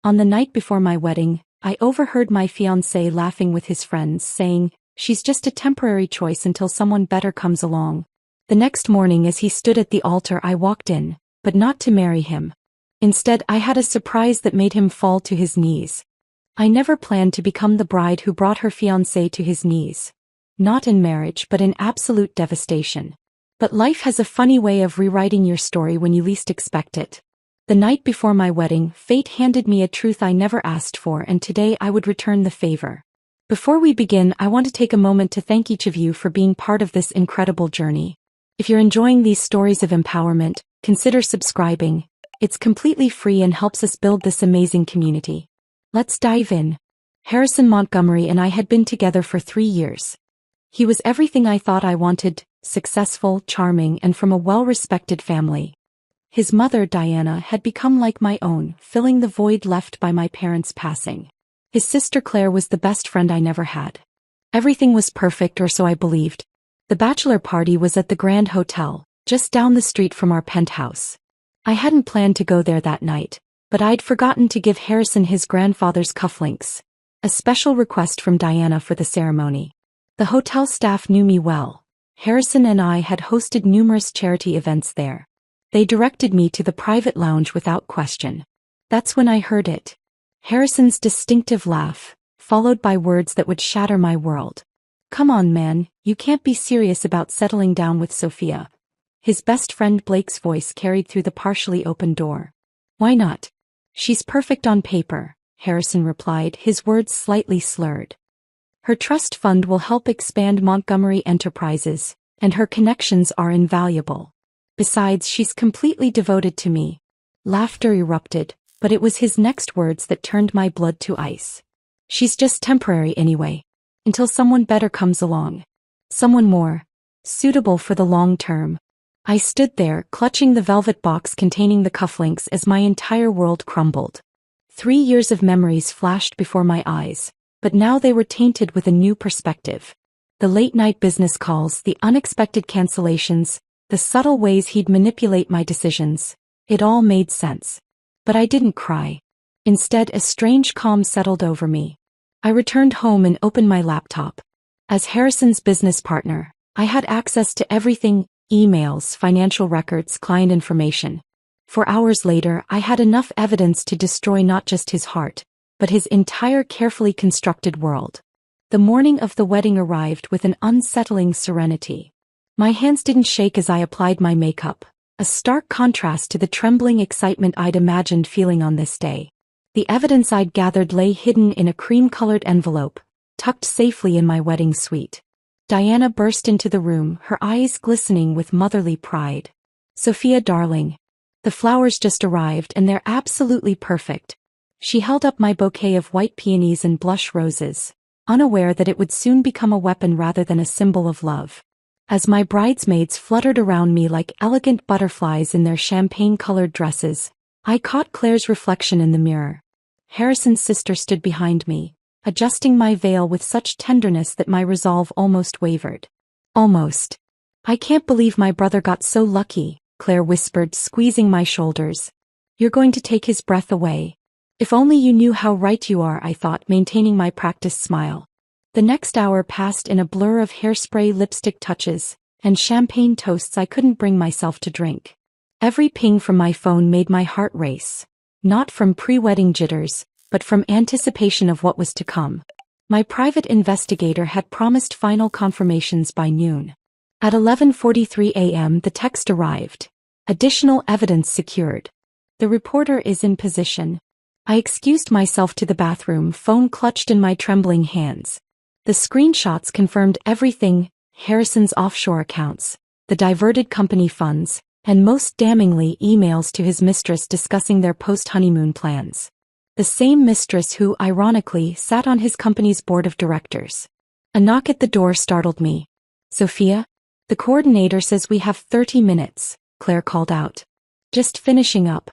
On the night before my wedding, I overheard my fiancé laughing with his friends saying, "She's just a temporary choice until someone better comes along." The next morning as he stood at the altar I walked in, but not to marry him. Instead I had a surprise that made him fall to his knees. I never planned to become the bride who brought her fiancé to his knees. Not in marriage but in absolute devastation. But life has a funny way of rewriting your story when you least expect it. The night before my wedding, fate handed me a truth I never asked for, and today I would return the favor. Before we begin, I want to take a moment to thank each of you for being part of this incredible journey. If you're enjoying these stories of empowerment, consider subscribing. It's completely free and helps us build this amazing community. Let's dive in. Harrison Montgomery and I had been together for 3 years. He was everything I thought I wanted: successful, charming, and from a well-respected family. His mother, Diana, had become like my own, filling the void left by my parents' passing. His sister Claire was the best friend I never had. Everything was perfect, or so I believed. The bachelor party was at the Grand Hotel, just down the street from our penthouse. I hadn't planned to go there that night, but I'd forgotten to give Harrison his grandfather's cufflinks, a special request from Diana for the ceremony. The hotel staff knew me well. Harrison and I had hosted numerous charity events there. They directed me to the private lounge without question. That's when I heard it. Harrison's distinctive laugh, followed by words that would shatter my world. "Come on, man, you can't be serious about settling down with Sophia." His best friend Blake's voice carried through the partially open door. "Why not? She's perfect on paper," Harrison replied, his words slightly slurred. "Her trust fund will help expand Montgomery Enterprises, and her connections are invaluable. Besides, she's completely devoted to me." Laughter erupted, but it was his next words that turned my blood to ice. "She's just temporary anyway. Until someone better comes along. Someone more suitable for the long term." I stood there, clutching the velvet box containing the cufflinks as my entire world crumbled. 3 years of memories flashed before my eyes, but now they were tainted with a new perspective. The late-night business calls, the unexpected cancellations, the subtle ways he'd manipulate my decisions. It all made sense. But I didn't cry. Instead, a strange calm settled over me. I returned home and opened my laptop. As Harrison's business partner, I had access to everything: emails, financial records, client information. 4 hours later, I had enough evidence to destroy not just his heart, but his entire carefully constructed world. The morning of the wedding arrived with an unsettling serenity. My hands didn't shake as I applied my makeup, a stark contrast to the trembling excitement I'd imagined feeling on this day. The evidence I'd gathered lay hidden in a cream-colored envelope, tucked safely in my wedding suite. Diana burst into the room, her eyes glistening with motherly pride. "Sophia, darling. The flowers just arrived and they're absolutely perfect." She held up my bouquet of white peonies and blush roses, unaware that it would soon become a weapon rather than a symbol of love. As my bridesmaids fluttered around me like elegant butterflies in their champagne-colored dresses, I caught Claire's reflection in the mirror. Harrison's sister stood behind me, adjusting my veil with such tenderness that my resolve almost wavered. "Almost. I can't believe my brother got so lucky," Claire whispered, squeezing my shoulders. "You're going to take his breath away." "If only you knew how right you are," I thought, maintaining my practiced smile. The next hour passed in a blur of hairspray, lipstick touches, and champagne toasts I couldn't bring myself to drink. Every ping from my phone made my heart race, not from pre-wedding jitters, but from anticipation of what was to come. My private investigator had promised final confirmations by noon. At 11:43 a.m. the text arrived. "Additional evidence secured. The reporter is in position." I excused myself to the bathroom, phone clutched in my trembling hands. The screenshots confirmed everything: Harrison's offshore accounts, the diverted company funds, and most damningly, emails to his mistress discussing their post-honeymoon plans. The same mistress who, ironically, sat on his company's board of directors. A knock at the door startled me. "Sophia? The coordinator says we have 30 minutes, Claire called out. "Just finishing up,"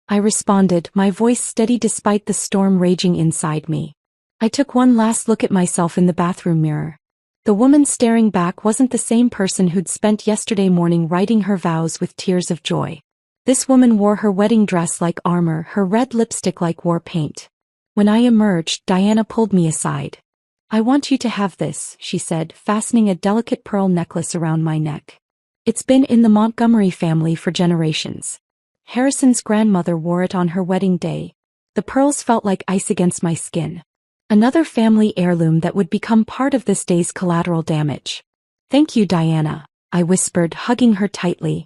I responded, my voice steady despite the storm raging inside me. I took one last look at myself in the bathroom mirror. The woman staring back wasn't the same person who'd spent yesterday morning writing her vows with tears of joy. This woman wore her wedding dress like armor, her red lipstick like war paint. When I emerged, Diana pulled me aside. "I want you to have this," she said, fastening a delicate pearl necklace around my neck. "It's been in the Montgomery family for generations. Harrison's grandmother wore it on her wedding day. The pearls felt like ice against my skin. Another family heirloom that would become part of this day's collateral damage." "Thank you, Diana," I whispered, hugging her tightly.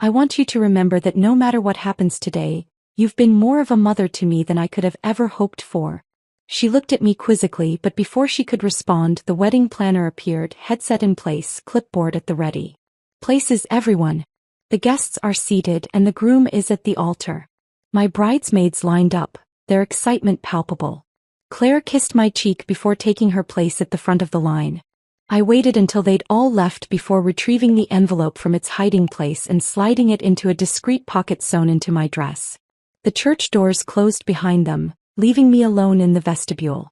"I want you to remember that no matter what happens today, you've been more of a mother to me than I could have ever hoped for." She looked at me quizzically, but before she could respond, the wedding planner appeared, headset in place, clipboard at the ready. "Places everyone. The guests are seated and the groom is at the altar." My bridesmaids lined up, their excitement palpable. Claire kissed my cheek before taking her place at the front of the line. I waited until they'd all left before retrieving the envelope from its hiding place and sliding it into a discreet pocket sewn into my dress. The church doors closed behind them, leaving me alone in the vestibule.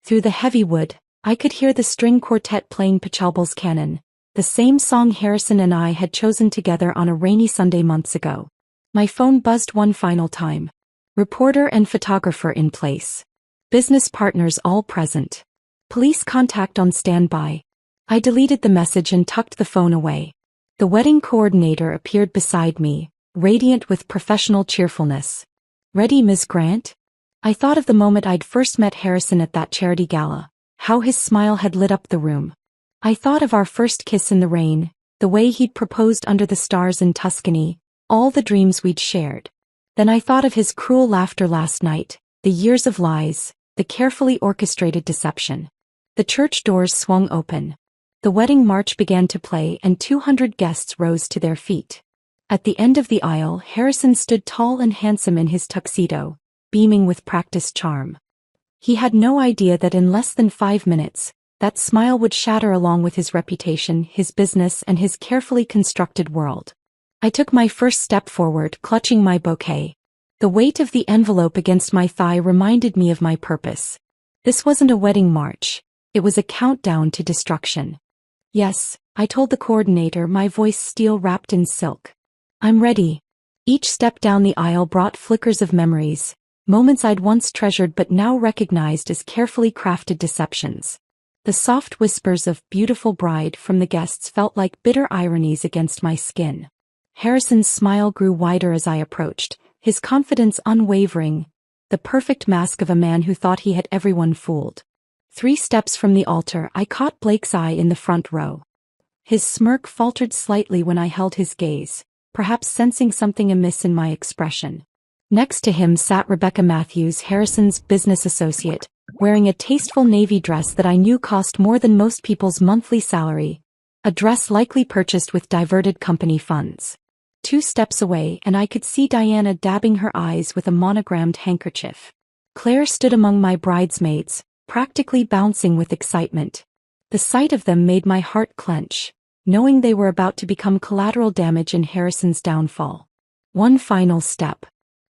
Through the heavy wood, I could hear the string quartet playing Pachelbel's Canon, the same song Harrison and I had chosen together on a rainy Sunday months ago. My phone buzzed one final time. Reporter and photographer in place. Business partners all present. Police contact on standby. I deleted the message and tucked the phone away. The wedding coordinator appeared beside me, radiant with professional cheerfulness. "Ready, Ms. Grant?" I thought of the moment I'd first met Harrison at that charity gala, how his smile had lit up the room. I thought of our first kiss in the rain, the way he'd proposed under the stars in Tuscany, all the dreams we'd shared. Then I thought of his cruel laughter last night, the years of lies, the carefully orchestrated deception. The church doors swung open. The wedding march began to play and 200 guests rose to their feet. At the end of the aisle, Harrison stood tall and handsome in his tuxedo, beaming with practiced charm. He had no idea that in less than 5 minutes, that smile would shatter along with his reputation, his business, and his carefully constructed world. I took my first step forward, clutching my bouquet. The weight of the envelope against my thigh reminded me of my purpose. This wasn't a wedding march. It was a countdown to destruction. "Yes," I told the coordinator, my voice steel-wrapped in silk. "I'm ready." Each step down the aisle brought flickers of memories, moments I'd once treasured but now recognized as carefully crafted deceptions. The soft whispers of "beautiful bride" from the guests felt like bitter ironies against my skin. Harrison's smile grew wider as I approached, his confidence unwavering, the perfect mask of a man who thought he had everyone fooled. 3 steps from the altar, I caught Blake's eye in the front row. His smirk faltered slightly when I held his gaze, perhaps sensing something amiss in my expression. Next to him sat Rebecca Matthews, Harrison's business associate, wearing a tasteful navy dress that I knew cost more than most people's monthly salary, a dress likely purchased with diverted company funds. 2 steps away and I could see Diana dabbing her eyes with a monogrammed handkerchief. Claire stood among my bridesmaids, practically bouncing with excitement. The sight of them made my heart clench, knowing they were about to become collateral damage in Harrison's downfall. One final step.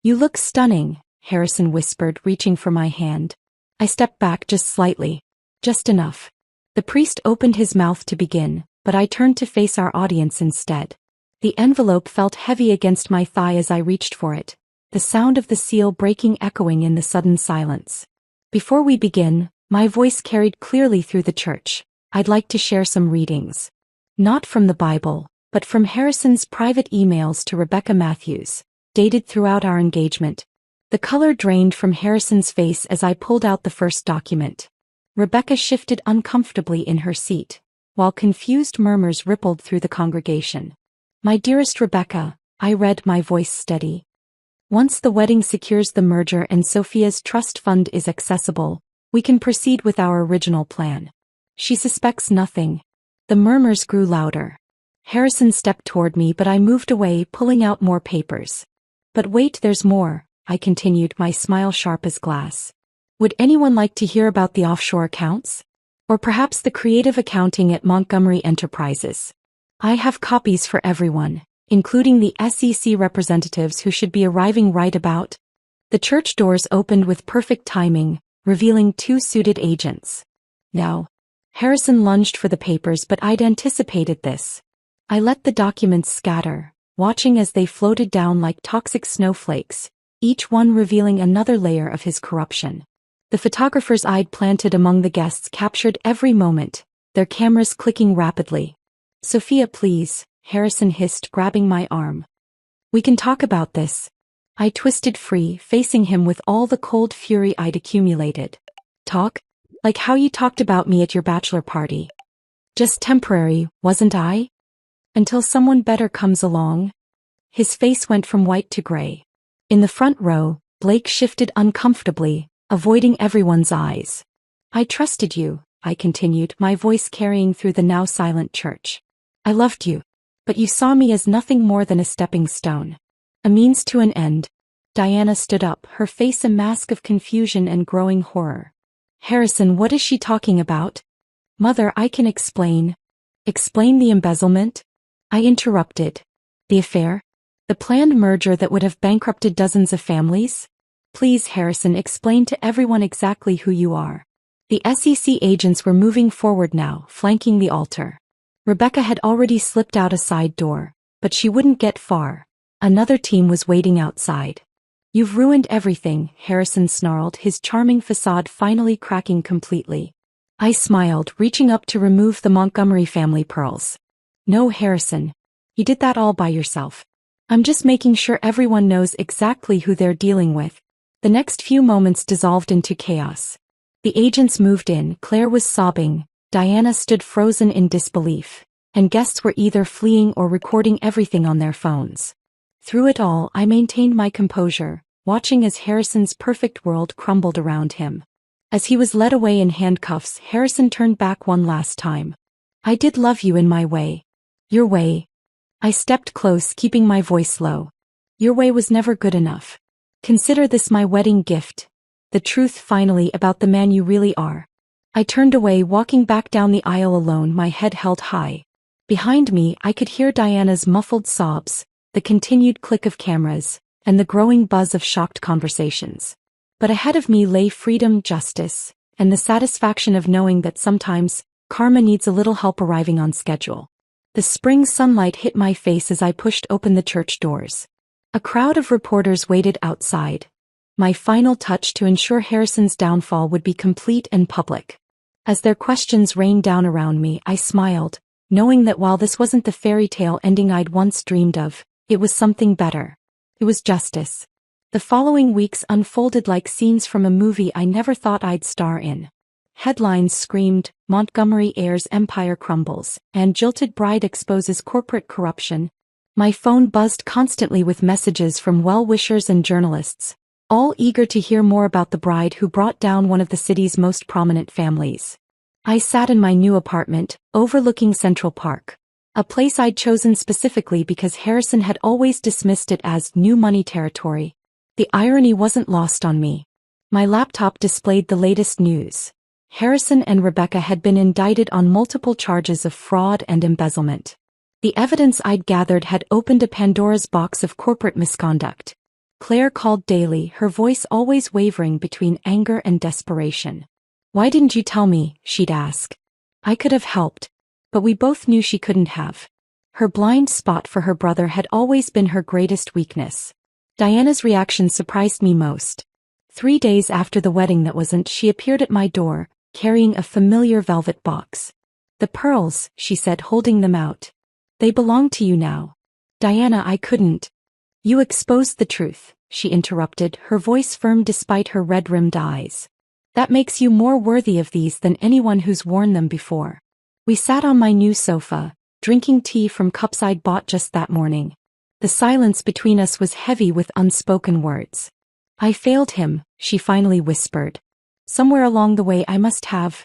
"You look stunning," Harrison whispered, reaching for my hand. I stepped back just slightly. Just enough. The priest opened his mouth to begin, but I turned to face our audience instead. The envelope felt heavy against my thigh as I reached for it, the sound of the seal breaking echoing in the sudden silence. "Before we begin," my voice carried clearly through the church, "I'd like to share some readings. Not from the Bible, but from Harrison's private emails to Rebecca Matthews, dated throughout our engagement." The color drained from Harrison's face as I pulled out the first document. Rebecca shifted uncomfortably in her seat, while confused murmurs rippled through the congregation. "My dearest Rebecca," I read, my voice steady. "Once the wedding secures the merger and Sophia's trust fund is accessible, we can proceed with our original plan. She suspects nothing." The murmurs grew louder. Harrison stepped toward me, but I moved away, pulling out more papers. "But wait, there's more," I continued, my smile sharp as glass. "Would anyone like to hear about the offshore accounts? Or perhaps the creative accounting at Montgomery Enterprises? I have copies for everyone, including the SEC representatives who should be arriving right about." The church doors opened with perfect timing, revealing 2 suited agents. "Now." Harrison lunged for the papers, but I'd anticipated this. I let the documents scatter, watching as they floated down like toxic snowflakes, each one revealing another layer of his corruption. The photographers I'd planted among the guests captured every moment, their cameras clicking rapidly. "Sophia, please," Harrison hissed, grabbing my arm. "We can talk about this." I twisted free, facing him with all the cold fury I'd accumulated. "Talk? Like how you talked about me at your bachelor party. Just temporary, wasn't I? Until someone better comes along." His face went from white to gray. In the front row, Blake shifted uncomfortably, avoiding everyone's eyes. "I trusted you," I continued, my voice carrying through the now silent church. "I loved you. But you saw me as nothing more than a stepping stone. A means to an end." Diana stood up, her face a mask of confusion and growing horror. "Harrison, what is she talking about?" "Mother, I can explain." "Explain the embezzlement?" I interrupted. "The affair? The planned merger that would have bankrupted dozens of families? Please, Harrison, explain to everyone exactly who you are." The SEC agents were moving forward now, flanking the altar. Rebecca had already slipped out a side door, but she wouldn't get far. Another team was waiting outside. "You've ruined everything," Harrison snarled, his charming facade finally cracking completely. I smiled, reaching up to remove the Montgomery family pearls. "No, Harrison. You did that all by yourself. I'm just making sure everyone knows exactly who they're dealing with." The next few moments dissolved into chaos. The agents moved in, Claire was sobbing, Diana stood frozen in disbelief, and guests were either fleeing or recording everything on their phones. Through it all, I maintained my composure, watching as Harrison's perfect world crumbled around him. As he was led away in handcuffs, Harrison turned back one last time. "I did love you in my way." "Your way?" I stepped close, keeping my voice low. "Your way was never good enough. Consider this my wedding gift. The truth finally about the man you really are." I turned away, walking back down the aisle alone, my head held high. Behind me, I could hear Diana's muffled sobs, the continued click of cameras, and the growing buzz of shocked conversations. But ahead of me lay freedom, justice, and the satisfaction of knowing that sometimes, karma needs a little help arriving on schedule. The spring sunlight hit my face as I pushed open the church doors. A crowd of reporters waited outside. My final touch to ensure Harrison's downfall would be complete and public. As their questions rained down around me, I smiled, knowing that while this wasn't the fairy tale ending I'd once dreamed of, it was something better. It was justice. The following weeks unfolded like scenes from a movie I never thought I'd star in. Headlines screamed, "Montgomery heir's empire crumbles," and "Jilted bride exposes corporate corruption." My phone buzzed constantly with messages from well-wishers and journalists, all eager to hear more about the bride who brought down one of the city's most prominent families. I sat in my new apartment, overlooking Central Park. A place I'd chosen specifically because Harrison had always dismissed it as new money territory. The irony wasn't lost on me. My laptop displayed the latest news. Harrison and Rebecca had been indicted on multiple charges of fraud and embezzlement. The evidence I'd gathered had opened a Pandora's box of corporate misconduct. Claire called daily, her voice always wavering between anger and desperation. "Why didn't you tell me?" she'd ask. I could have helped, but we both knew she couldn't have. Her blind spot for her brother had always been her greatest weakness. Diana's reaction surprised me most. 3 days after the wedding that wasn't, she appeared at my door, carrying a familiar velvet box. "The pearls," she said, holding them out. "They belong to you now." "Diana, I couldn't." "You exposed the truth," she interrupted, her voice firm despite her red-rimmed eyes. "That makes you more worthy of these than anyone who's worn them before." We sat on my new sofa, drinking tea from cups I'd bought just that morning. The silence between us was heavy with unspoken words. "I failed him," she finally whispered. "Somewhere along the way I must have."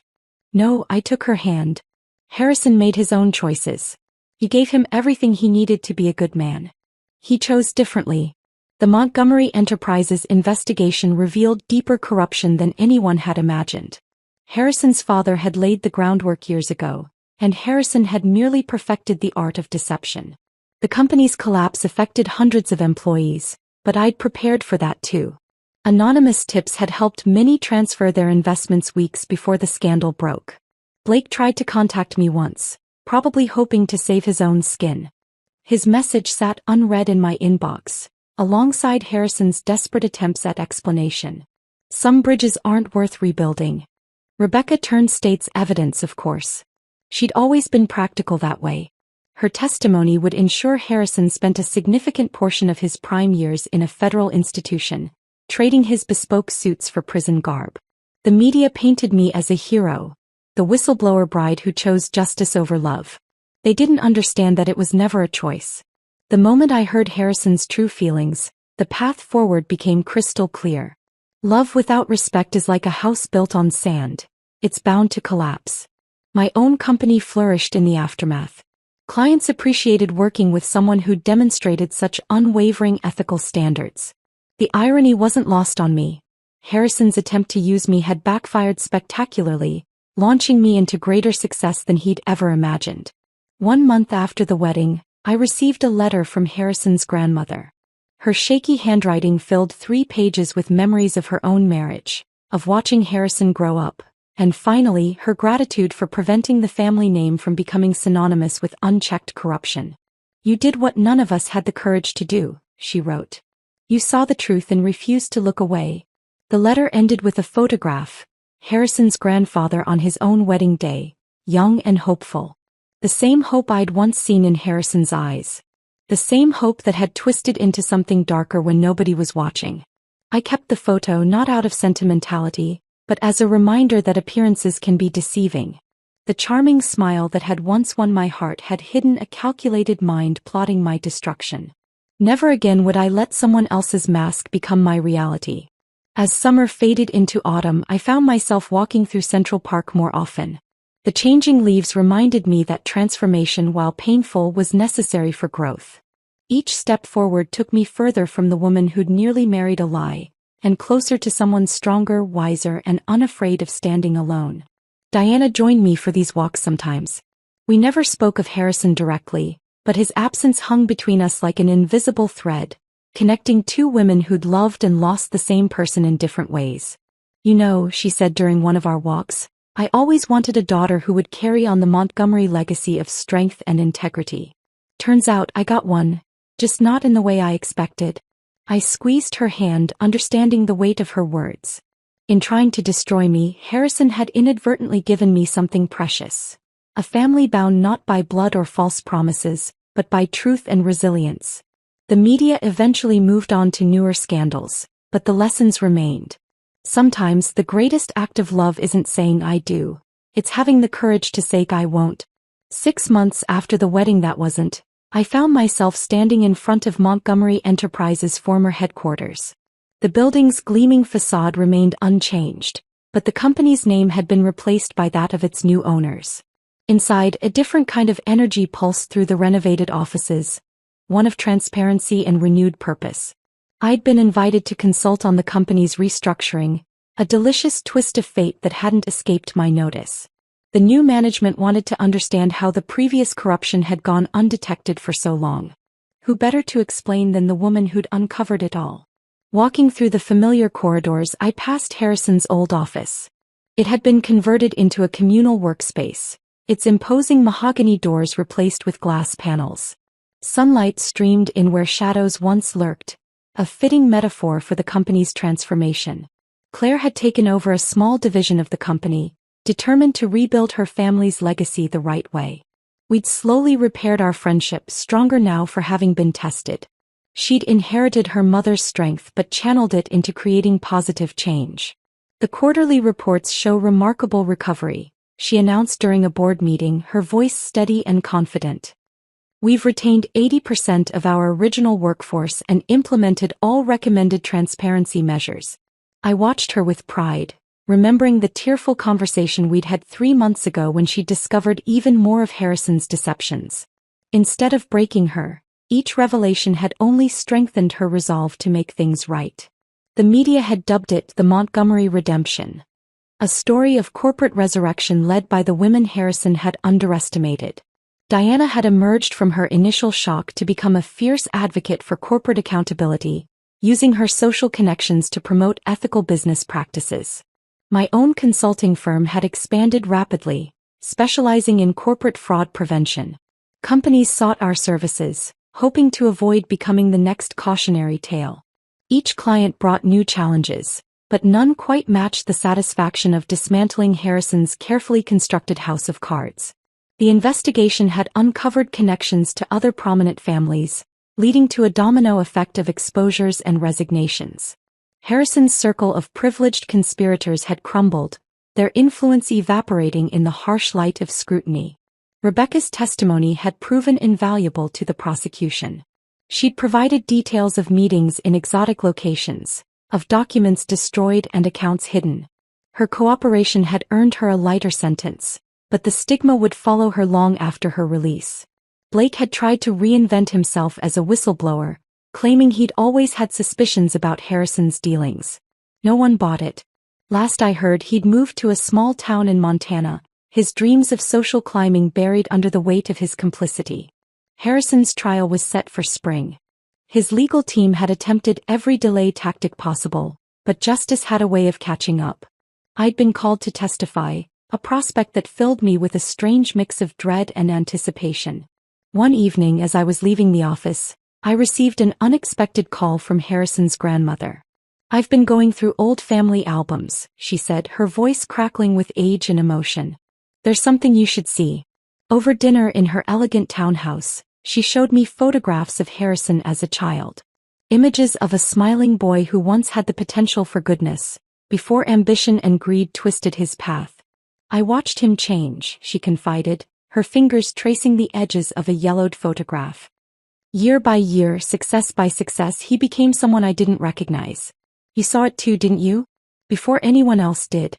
"No," I took her hand. "Harrison made his own choices. You gave him everything he needed to be a good man. He chose differently." The Montgomery Enterprises investigation revealed deeper corruption than anyone had imagined. Harrison's father had laid the groundwork years ago, and Harrison had merely perfected the art of deception. The company's collapse affected hundreds of employees, but I'd prepared for that too. Anonymous tips had helped many transfer their investments weeks before the scandal broke. Blake tried to contact me once, probably hoping to save his own skin. His message sat unread in my inbox, alongside Harrison's desperate attempts at explanation. Some bridges aren't worth rebuilding. Rebecca turned state's evidence, of course. She'd always been practical that way. Her testimony would ensure Harrison spent a significant portion of his prime years in a federal institution, trading his bespoke suits for prison garb. The media painted me as a hero, the whistleblower bride who chose justice over love. They didn't understand that it was never a choice. The moment I heard Harrison's true feelings, the path forward became crystal clear. Love without respect is like a house built on sand. It's bound to collapse. My own company flourished in the aftermath. Clients appreciated working with someone who demonstrated such unwavering ethical standards. The irony wasn't lost on me. Harrison's attempt to use me had backfired spectacularly, launching me into greater success than he'd ever imagined. 1 month after the wedding, I received a letter from Harrison's grandmother. Her shaky handwriting filled 3 pages with memories of her own marriage, of watching Harrison grow up, and finally her gratitude for preventing the family name from becoming synonymous with unchecked corruption. "You did what none of us had the courage to do," she wrote. "You saw the truth and refused to look away." The letter ended with a photograph, Harrison's grandfather on his own wedding day, young and hopeful. The same hope I'd once seen in Harrison's eyes. The same hope that had twisted into something darker when nobody was watching. I kept the photo not out of sentimentality, but as a reminder that appearances can be deceiving. The charming smile that had once won my heart had hidden a calculated mind plotting my destruction. Never again would I let someone else's mask become my reality. As summer faded into autumn, I found myself walking through Central Park more often. The changing leaves reminded me that transformation, while painful, was necessary for growth. Each step forward took me further from the woman who'd nearly married a lie, and closer to someone stronger, wiser, and unafraid of standing alone. Diana joined me for these walks sometimes. We never spoke of Harrison directly, but his absence hung between us like an invisible thread, connecting 2 women who'd loved and lost the same person in different ways. "You know," she said during one of our walks, "I always wanted a daughter who would carry on the Montgomery legacy of strength and integrity. Turns out I got one, just not in the way I expected." I squeezed her hand, understanding the weight of her words. In trying to destroy me, Harrison had inadvertently given me something precious. A family bound not by blood or false promises, but by truth and resilience. The media eventually moved on to newer scandals, but the lessons remained. Sometimes the greatest act of love isn't saying "I do," it's having the courage to say "I won't." 6 months after the wedding, that wasn't. I found myself standing in front of Montgomery Enterprises' former headquarters. The building's gleaming facade remained unchanged, but the company's name had been replaced by that of its new owners. Inside, a different kind of energy pulsed through the renovated offices, one of transparency and renewed purpose. I'd been invited to consult on the company's restructuring, a delicious twist of fate that hadn't escaped my notice. The new management wanted to understand how the previous corruption had gone undetected for so long. Who better to explain than the woman who'd uncovered it all? Walking through the familiar corridors, I passed Harrison's old office. It had been converted into a communal workspace, its imposing mahogany doors replaced with glass panels. Sunlight streamed in where shadows once lurked, a fitting metaphor for the company's transformation. Claire had taken over a small division of the company, determined to rebuild her family's legacy the right way. We'd slowly repaired our friendship, stronger now for having been tested. She'd inherited her mother's strength but channeled it into creating positive change. "The quarterly reports show remarkable recovery," she announced during a board meeting, her voice steady and confident. "We've retained 80% of our original workforce and implemented all recommended transparency measures." I watched her with pride, remembering the tearful conversation we'd had 3 months ago when she discovered even more of Harrison's deceptions. Instead of breaking her, each revelation had only strengthened her resolve to make things right. The media had dubbed it the Montgomery Redemption, a story of corporate resurrection led by the women Harrison had underestimated. Diana had emerged from her initial shock to become a fierce advocate for corporate accountability, using her social connections to promote ethical business practices. My own consulting firm had expanded rapidly, specializing in corporate fraud prevention. Companies sought our services, hoping to avoid becoming the next cautionary tale. Each client brought new challenges, but none quite matched the satisfaction of dismantling Harrison's carefully constructed house of cards. The investigation had uncovered connections to other prominent families, leading to a domino effect of exposures and resignations. Harrison's circle of privileged conspirators had crumbled, their influence evaporating in the harsh light of scrutiny. Rebecca's testimony had proven invaluable to the prosecution. She'd provided details of meetings in exotic locations, of documents destroyed and accounts hidden. Her cooperation had earned her a lighter sentence, but the stigma would follow her long after her release. Blake had tried to reinvent himself as a whistleblower, claiming he'd always had suspicions about Harrison's dealings. No one bought it. Last I heard, he'd moved to a small town in Montana, his dreams of social climbing buried under the weight of his complicity. Harrison's trial was set for spring. His legal team had attempted every delay tactic possible, but justice had a way of catching up. I'd been called to testify, a prospect that filled me with a strange mix of dread and anticipation. One evening as I was leaving the office, I received an unexpected call from Harrison's grandmother. "I've been going through old family albums," she said, her voice crackling with age and emotion. "There's something you should see." Over dinner in her elegant townhouse, she showed me photographs of Harrison as a child. Images of a smiling boy who once had the potential for goodness, before ambition and greed twisted his path. "I watched him change," she confided, her fingers tracing the edges of a yellowed photograph. "Year by year, success by success, he became someone I didn't recognize. You saw it too, didn't you?" "Before anyone else did."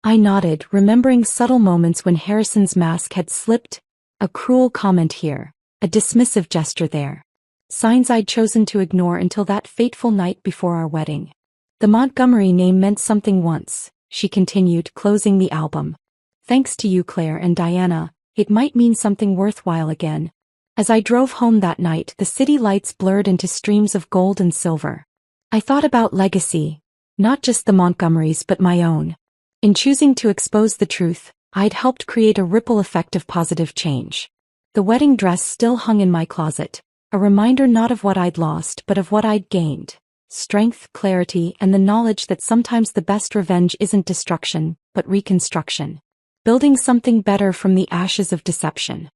I nodded, remembering subtle moments when Harrison's mask had slipped, a cruel comment here, a dismissive gesture there. Signs I'd chosen to ignore until that fateful night before our wedding. "The Montgomery name meant something once," she continued, closing the album. "Thanks to you, Claire and Diana, it might mean something worthwhile again." As I drove home that night, the city lights blurred into streams of gold and silver. I thought about legacy, not just the Montgomerys but my own. In choosing to expose the truth, I'd helped create a ripple effect of positive change. The wedding dress still hung in my closet, a reminder not of what I'd lost but of what I'd gained: strength, clarity, and the knowledge that sometimes the best revenge isn't destruction, but reconstruction. Building something better from the ashes of deception.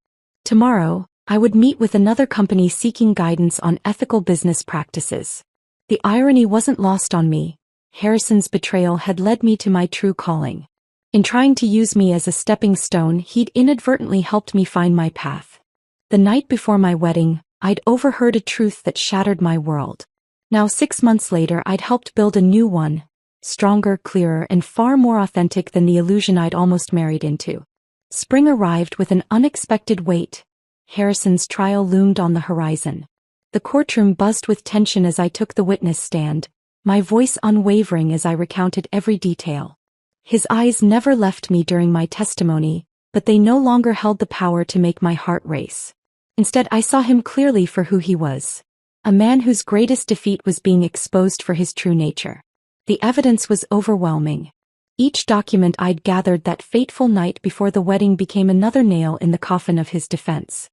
Tomorrow, I would meet with another company seeking guidance on ethical business practices. The irony wasn't lost on me. Harrison's betrayal had led me to my true calling. In trying to use me as a stepping stone, he'd inadvertently helped me find my path. The night before my wedding, I'd overheard a truth that shattered my world. Now 6 months later, I'd helped build a new one, stronger, clearer, and far more authentic than the illusion I'd almost married into. Spring arrived with an unexpected weight. Harrison's trial loomed on the horizon. The courtroom buzzed with tension as I took the witness stand, my voice unwavering as I recounted every detail. His eyes never left me during my testimony, but they no longer held the power to make my heart race. Instead, I saw him clearly for who he was. A man whose greatest defeat was being exposed for his true nature. The evidence was overwhelming. Each document I'd gathered that fateful night before the wedding became another nail in the coffin of his defense.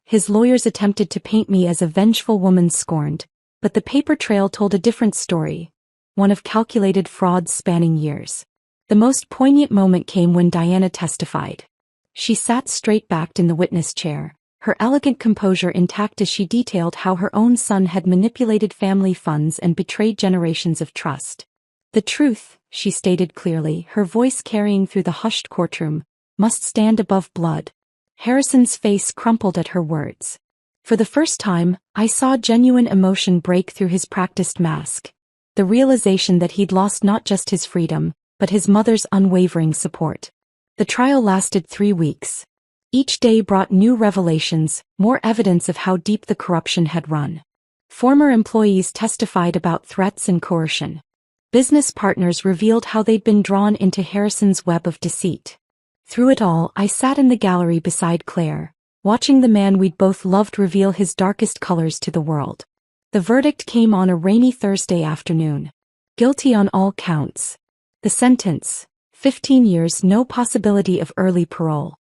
His lawyers attempted to paint me as a vengeful woman scorned, but the paper trail told a different story, one of calculated fraud spanning years. The most poignant moment came when Diana testified. She sat straight-backed in the witness chair, her elegant composure intact as she detailed how her own son had manipulated family funds and betrayed generations of trust. "The truth," she stated clearly, her voice carrying through the hushed courtroom, "must stand above blood." Harrison's face crumpled at her words. For the first time, I saw genuine emotion break through his practiced mask. The realization that he'd lost not just his freedom, but his mother's unwavering support. The trial lasted 3 weeks. Each day brought new revelations, more evidence of how deep the corruption had run. Former employees testified about threats and coercion. Business partners revealed how they'd been drawn into Harrison's web of deceit. Through it all, I sat in the gallery beside Claire, watching the man we'd both loved reveal his darkest colors to the world. The verdict came on a rainy Thursday afternoon. Guilty on all counts. The sentence: 15 years, no possibility of early parole.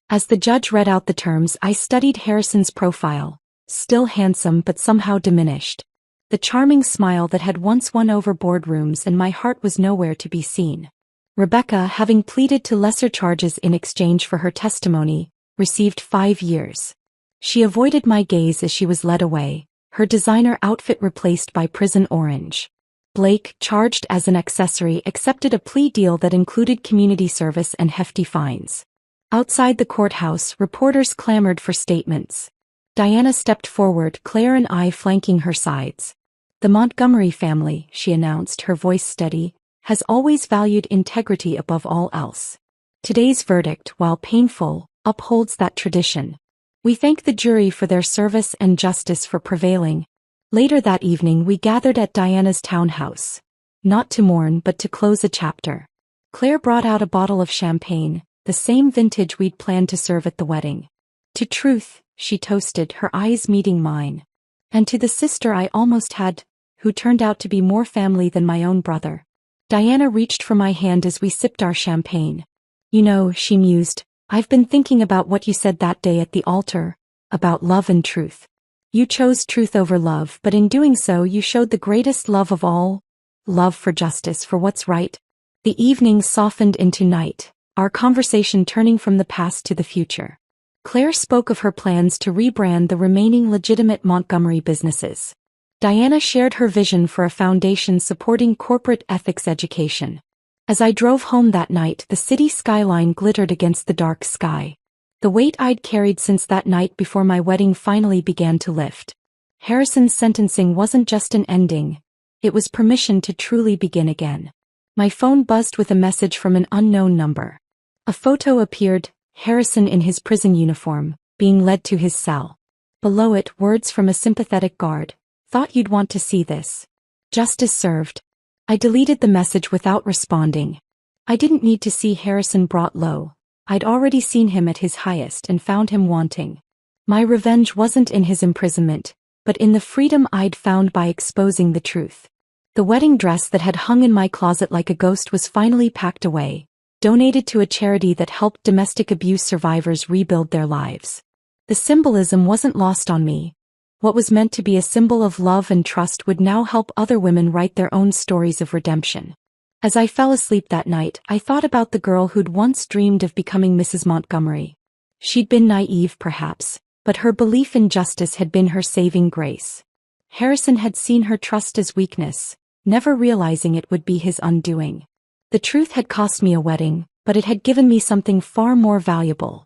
As the judge read out the terms, I studied Harrison's profile, still handsome but somehow diminished. The charming smile that had once won over boardrooms, and my heart was nowhere to be seen. Rebecca, having pleaded to lesser charges in exchange for her testimony, received 5 years. She avoided my gaze as she was led away, her designer outfit replaced by prison orange. Blake, charged as an accessory, accepted a plea deal that included community service and hefty fines. Outside the courthouse, reporters clamored for statements. Diana stepped forward, Claire and I flanking her sides. "The Montgomery family," she announced, her voice steady, "has always valued integrity above all else. Today's verdict, while painful, upholds that tradition. We thank the jury for their service and justice for prevailing." Later that evening we gathered at Diana's townhouse. Not to mourn but to close a chapter. Claire brought out a bottle of champagne, the same vintage we'd planned to serve at the wedding. "To truth," she toasted, her eyes meeting mine. "And to the sister I almost had, who turned out to be more family than my own brother." Diana reached for my hand as we sipped our champagne. "You know," she mused, "I've been thinking about what you said that day at the altar, about love and truth. You chose truth over love, but in doing so you showed the greatest love of all, love for justice, for what's right." The evening softened into night, our conversation turning from the past to the future. Claire spoke of her plans to rebrand the remaining legitimate Montgomery businesses. Diana shared her vision for a foundation supporting corporate ethics education. As I drove home that night, the city skyline glittered against the dark sky. The weight I'd carried since that night before my wedding finally began to lift. Harrison's sentencing wasn't just an ending. It was permission to truly begin again. My phone buzzed with a message from an unknown number. A photo appeared, Harrison in his prison uniform, being led to his cell. Below it, words from a sympathetic guard. "Thought you'd want to see this. Justice served." I deleted the message without responding. I didn't need to see Harrison brought low. I'd already seen him at his highest and found him wanting. My revenge wasn't in his imprisonment, but in the freedom I'd found by exposing the truth. The wedding dress that had hung in my closet like a ghost was finally packed away, donated to a charity that helped domestic abuse survivors rebuild their lives. The symbolism wasn't lost on me. What was meant to be a symbol of love and trust would now help other women write their own stories of redemption. As I fell asleep that night, I thought about the girl who'd once dreamed of becoming Mrs. Montgomery. She'd been naive, perhaps, but her belief in justice had been her saving grace. Harrison had seen her trust as weakness, never realizing it would be his undoing. The truth had cost me a wedding, but it had given me something far more valuable.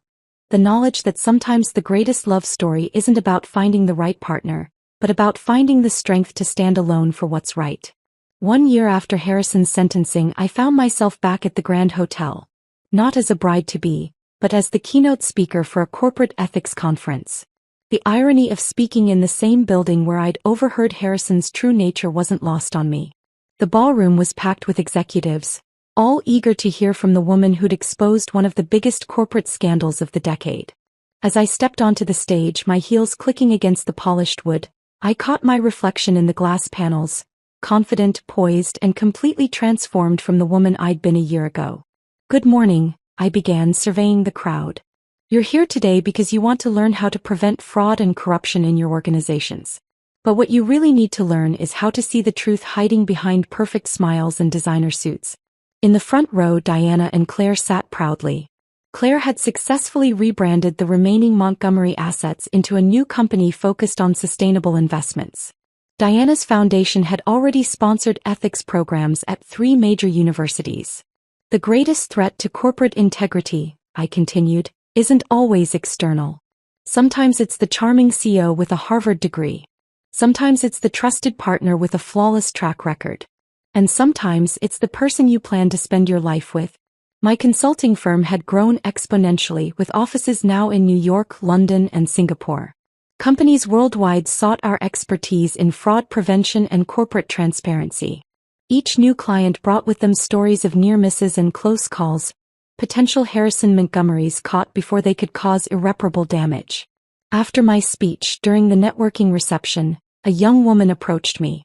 The knowledge that sometimes the greatest love story isn't about finding the right partner, but about finding the strength to stand alone for what's right. 1 year after Harrison's sentencing, I found myself back at the Grand Hotel. Not as a bride-to-be, but as the keynote speaker for a corporate ethics conference. The irony of speaking in the same building where I'd overheard Harrison's true nature wasn't lost on me. The ballroom was packed with executives, all eager to hear from the woman who'd exposed one of the biggest corporate scandals of the decade. As I stepped onto the stage, my heels clicking against the polished wood, I caught my reflection in the glass panels, confident, poised, and completely transformed from the woman I'd been a year ago. "Good morning," I began, surveying the crowd. "You're here today because you want to learn how to prevent fraud and corruption in your organizations. But what you really need to learn is how to see the truth hiding behind perfect smiles and designer suits." In the front row, Diana and Claire sat proudly. Claire had successfully rebranded the remaining Montgomery assets into a new company focused on sustainable investments. Diana's foundation had already sponsored ethics programs at 3 major universities. "The greatest threat to corporate integrity," I continued, "isn't always external. Sometimes it's the charming CEO with a Harvard degree. Sometimes it's the trusted partner with a flawless track record. And sometimes it's the person you plan to spend your life with." My consulting firm had grown exponentially, with offices now in New York, London, and Singapore. Companies worldwide sought our expertise in fraud prevention and corporate transparency. Each new client brought with them stories of near misses and close calls, potential Harrison Montgomerys caught before they could cause irreparable damage. After my speech, during the networking reception, a young woman approached me.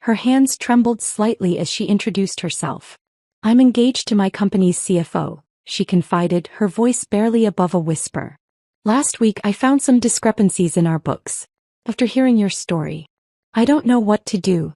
Her hands trembled slightly as she introduced herself. "I'm engaged to my company's CFO," she confided, her voice barely above a whisper. "Last week I found some discrepancies in our books. After hearing your story, I don't know what to do.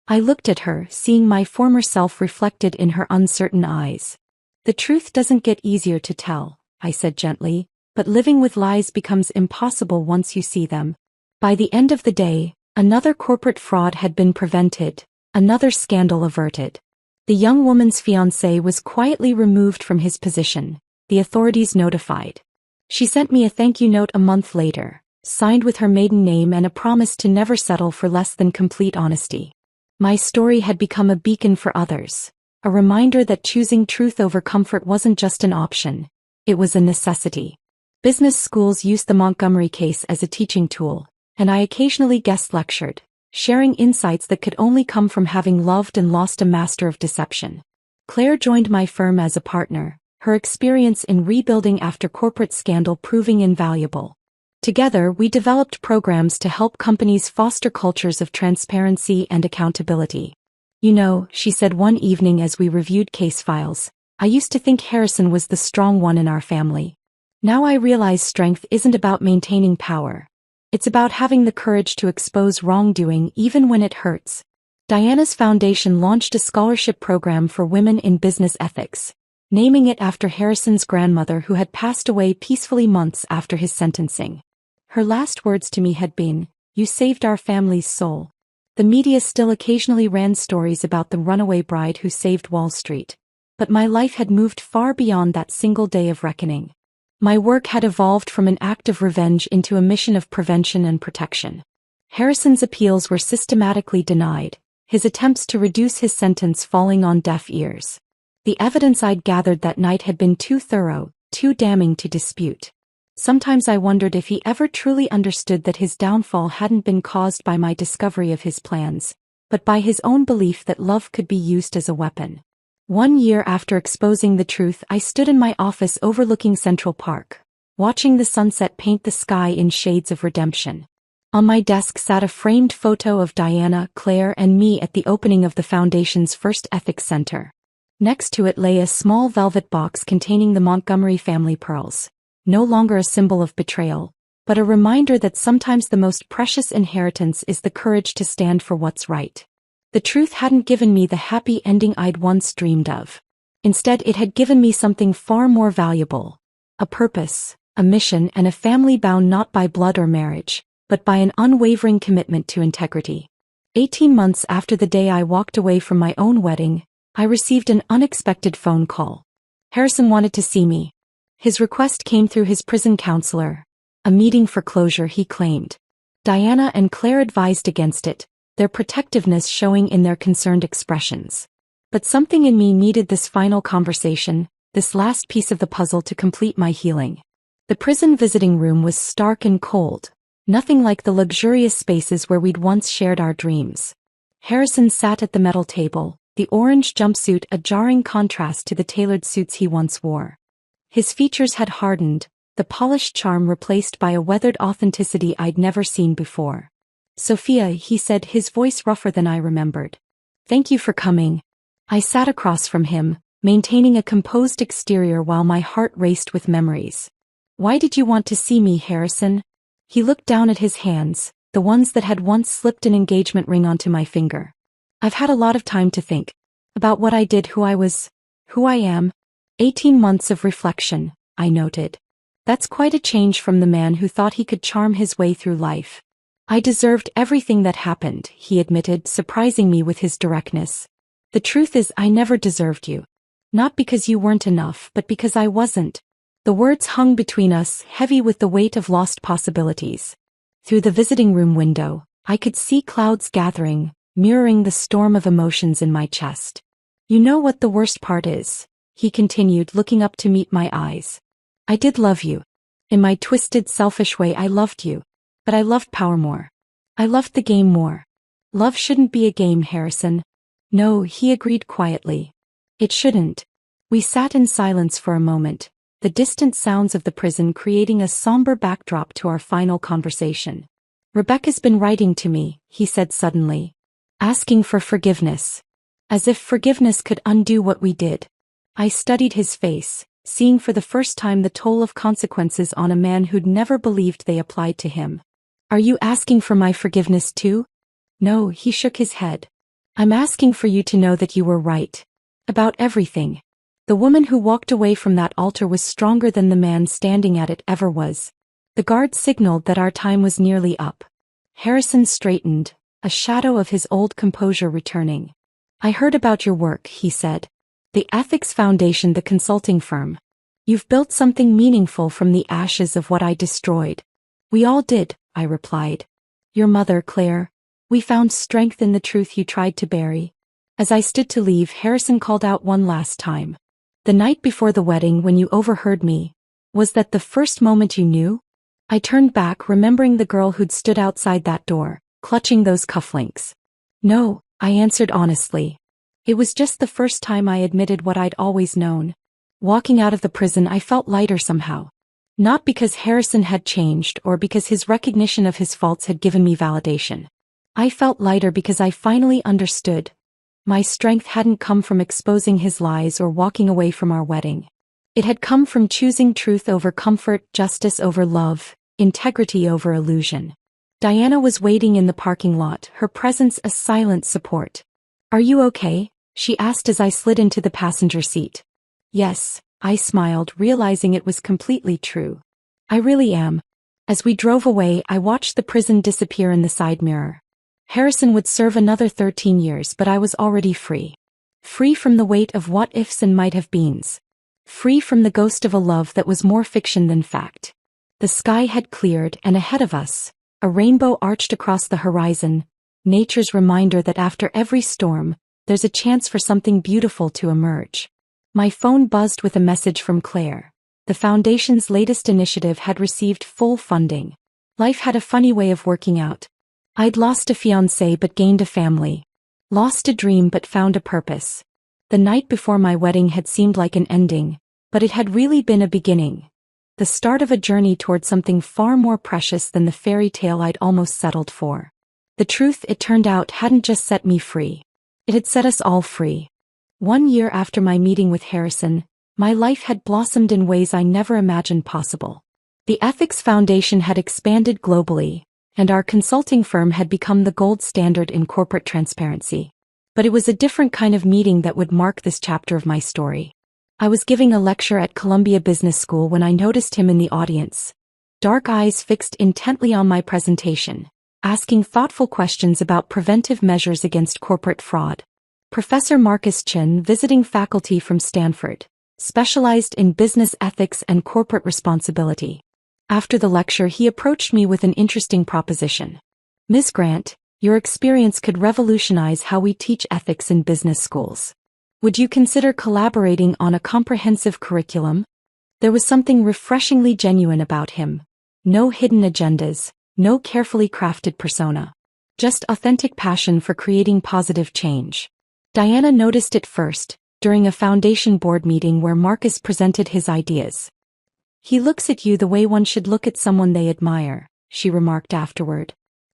I looked at her, seeing my former self reflected in her uncertain eyes. The truth doesn't get easier to tell, I said gently, but living with lies becomes impossible once you see them. By the end of the day, another corporate fraud had been prevented, another scandal averted. The young woman's fiancé was quietly removed from his position, the authorities notified. She sent me a thank you note a month later, signed with her maiden name and a promise to never settle for less than complete honesty. My story had become a beacon for others, a reminder that choosing truth over comfort wasn't just an option, it was a necessity. Business schools used the Montgomery case as a teaching tool, and I occasionally guest lectured, sharing insights that could only come from having loved and lost a master of deception. Claire joined my firm as a partner, her experience in rebuilding after corporate scandal proving invaluable. Together, we developed programs to help companies foster cultures of transparency and accountability. You know, she said one evening as we reviewed case files, I used to think Harrison was the strong one in our family. Now I realize strength isn't about maintaining power. It's about having the courage to expose wrongdoing even when it hurts. Diana's foundation launched a scholarship program for women in business ethics, naming it after Harrison's grandmother who had passed away peacefully months after his sentencing. Her last words to me had been, "You saved our family's soul." The media still occasionally ran stories about the runaway bride who saved Wall Street. But my life had moved far beyond that single day of reckoning. My work had evolved from an act of revenge into a mission of prevention and protection. Harrison's appeals were systematically denied, his attempts to reduce his sentence falling on deaf ears. The evidence I'd gathered that night had been too thorough, too damning to dispute. Sometimes I wondered if he ever truly understood that his downfall hadn't been caused by my discovery of his plans, but by his own belief that love could be used as a weapon. 1 year after exposing the truth, I stood in my office overlooking Central Park, watching the sunset paint the sky in shades of redemption. On my desk sat a framed photo of Diana, Claire, and me at the opening of the Foundation's first Ethics Center. Next to it lay a small velvet box containing the Montgomery family pearls. No longer a symbol of betrayal, but a reminder that sometimes the most precious inheritance is the courage to stand for what's right. The truth hadn't given me the happy ending I'd once dreamed of. Instead, it had given me something far more valuable. A purpose, a mission, and a family bound not by blood or marriage, but by an unwavering commitment to integrity. 18 months after the day I walked away from my own wedding, I received an unexpected phone call. Harrison wanted to see me. His request came through his prison counselor. A meeting for closure, he claimed. Diana and Claire advised against it, their protectiveness showing in their concerned expressions. But something in me needed this final conversation, this last piece of the puzzle to complete my healing. The prison visiting room was stark and cold, nothing like the luxurious spaces where we'd once shared our dreams. Harrison sat at the metal table, the orange jumpsuit a jarring contrast to the tailored suits he once wore. His features had hardened, the polished charm replaced by a weathered authenticity I'd never seen before. "Sophia," he said, his voice rougher than I remembered. "Thank you for coming." I sat across from him, maintaining a composed exterior while my heart raced with memories. "Why did you want to see me, Harrison?" He looked down at his hands, the ones that had once slipped an engagement ring onto my finger. "I've had a lot of time to think. About what I did, who I was, who I am." 18 months of reflection, I noted. That's quite a change from the man who thought he could charm his way through life. "I deserved everything that happened," he admitted, surprising me with his directness. "The truth is, I never deserved you. Not because you weren't enough, but because I wasn't." The words hung between us, heavy with the weight of lost possibilities. Through the visiting room window, I could see clouds gathering, mirroring the storm of emotions in my chest. "You know what the worst part is?" he continued, looking up to meet my eyes. "I did love you. In my twisted, selfish way, I loved you. But I loved power more. I loved the game more." "Love shouldn't be a game, Harrison." "No," he agreed quietly. "It shouldn't." We sat in silence for a moment, the distant sounds of the prison creating a somber backdrop to our final conversation. "Rebecca's been writing to me," he said suddenly. "Asking for forgiveness. As if forgiveness could undo what we did." I studied his face, seeing for the first time the toll of consequences on a man who'd never believed they applied to him. Are you asking for my forgiveness too? No, he shook his head. I'm asking for you to know that you were right. About everything. The woman who walked away from that altar was stronger than the man standing at it ever was. The guard signaled that our time was nearly up. Harrison straightened, a shadow of his old composure returning. I heard about your work, he said. The Ethics Foundation, the consulting firm. You've built something meaningful from the ashes of what I destroyed. We all did, I replied. Your mother, Claire. We found strength in the truth you tried to bury. As I stood to leave, Harrison called out one last time. The night before the wedding, when you overheard me, was that the first moment you knew? I turned back, remembering the girl who'd stood outside that door, clutching those cufflinks. No, I answered honestly. It was just the first time I admitted what I'd always known. Walking out of the prison, I felt lighter somehow. Not because Harrison had changed or because his recognition of his faults had given me validation. I felt lighter because I finally understood. My strength hadn't come from exposing his lies or walking away from our wedding. It had come from choosing truth over comfort, justice over love, integrity over illusion. Diana was waiting in the parking lot, her presence a silent support. Are you okay? She asked as I slid into the passenger seat. Yes, I smiled, realizing it was completely true. I really am. As we drove away, I watched the prison disappear in the side mirror. Harrison would serve another 13 years, but I was already free. Free from the weight of what-ifs and might-have-beens. Free from the ghost of a love that was more fiction than fact. The sky had cleared, and ahead of us, a rainbow arched across the horizon, nature's reminder that after every storm, there's a chance for something beautiful to emerge. My phone buzzed with a message from Claire. The Foundation's latest initiative had received full funding. Life had a funny way of working out. I'd lost a fiancé but gained a family. Lost a dream but found a purpose. The night before my wedding had seemed like an ending, but it had really been a beginning. The start of a journey toward something far more precious than the fairy tale I'd almost settled for. The truth, it turned out, hadn't just set me free. It had set us all free. 1 year after my meeting with Harrison, my life had blossomed in ways I never imagined possible. The Ethics Foundation had expanded globally, and our consulting firm had become the gold standard in corporate transparency. But it was a different kind of meeting that would mark this chapter of my story. I was giving a lecture at Columbia Business School when I noticed him in the audience. Dark eyes fixed intently on my presentation, asking thoughtful questions about preventive measures against corporate fraud. Professor Marcus Chin, visiting faculty from Stanford, specialized in business ethics and corporate responsibility. After the lecture, he approached me with an interesting proposition. Ms. Grant, your experience could revolutionize how we teach ethics in business schools. Would you consider collaborating on a comprehensive curriculum? There was something refreshingly genuine about him. No hidden agendas, no carefully crafted persona. Just authentic passion for creating positive change. Diana noticed it first, during a foundation board meeting where Marcus presented his ideas. He looks at you the way one should look at someone they admire, she remarked afterward.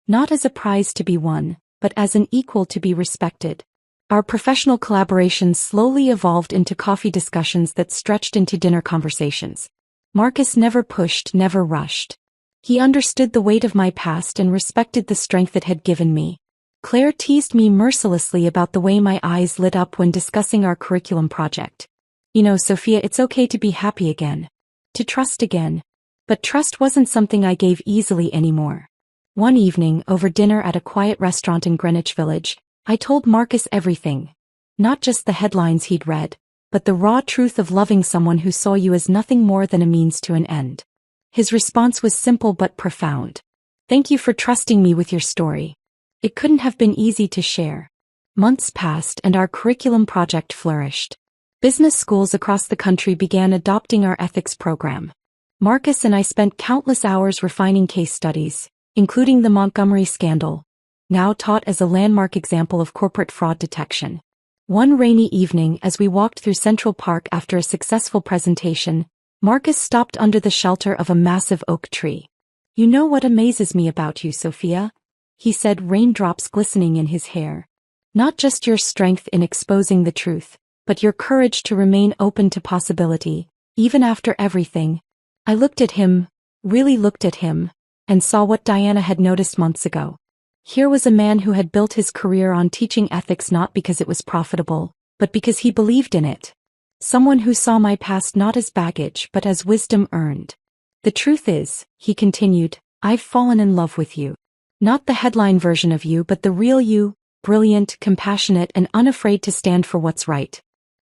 Not as a prize to be won, but as an equal to be respected. Our professional collaborations slowly evolved into coffee discussions that stretched into dinner conversations. Marcus never pushed, never rushed. He understood the weight of my past and respected the strength it had given me. Claire teased me mercilessly about the way my eyes lit up when discussing our curriculum project. You know, Sophia, it's okay to be happy again. To trust again. But trust wasn't something I gave easily anymore. One evening, over dinner at a quiet restaurant in Greenwich Village, I told Marcus everything. Not just the headlines he'd read, but the raw truth of loving someone who saw you as nothing more than a means to an end. His response was simple but profound. Thank you for trusting me with your story. It couldn't have been easy to share. Months passed and our curriculum project flourished. Business schools across the country began adopting our ethics program. Marcus and I spent countless hours refining case studies, including the Montgomery scandal, now taught as a landmark example of corporate fraud detection. One rainy evening, as we walked through Central Park after a successful presentation, Marcus stopped under the shelter of a massive oak tree. You know what amazes me about you, Sophia? He said, raindrops glistening in his hair. Not just your strength in exposing the truth, but your courage to remain open to possibility, even after everything. I looked at him, really looked at him, and saw what Diana had noticed months ago. Here was a man who had built his career on teaching ethics not because it was profitable, but because he believed in it. Someone who saw my past not as baggage but as wisdom earned. The truth is, he continued, I've fallen in love with you. Not the headline version of you but the real you, brilliant, compassionate and unafraid to stand for what's right.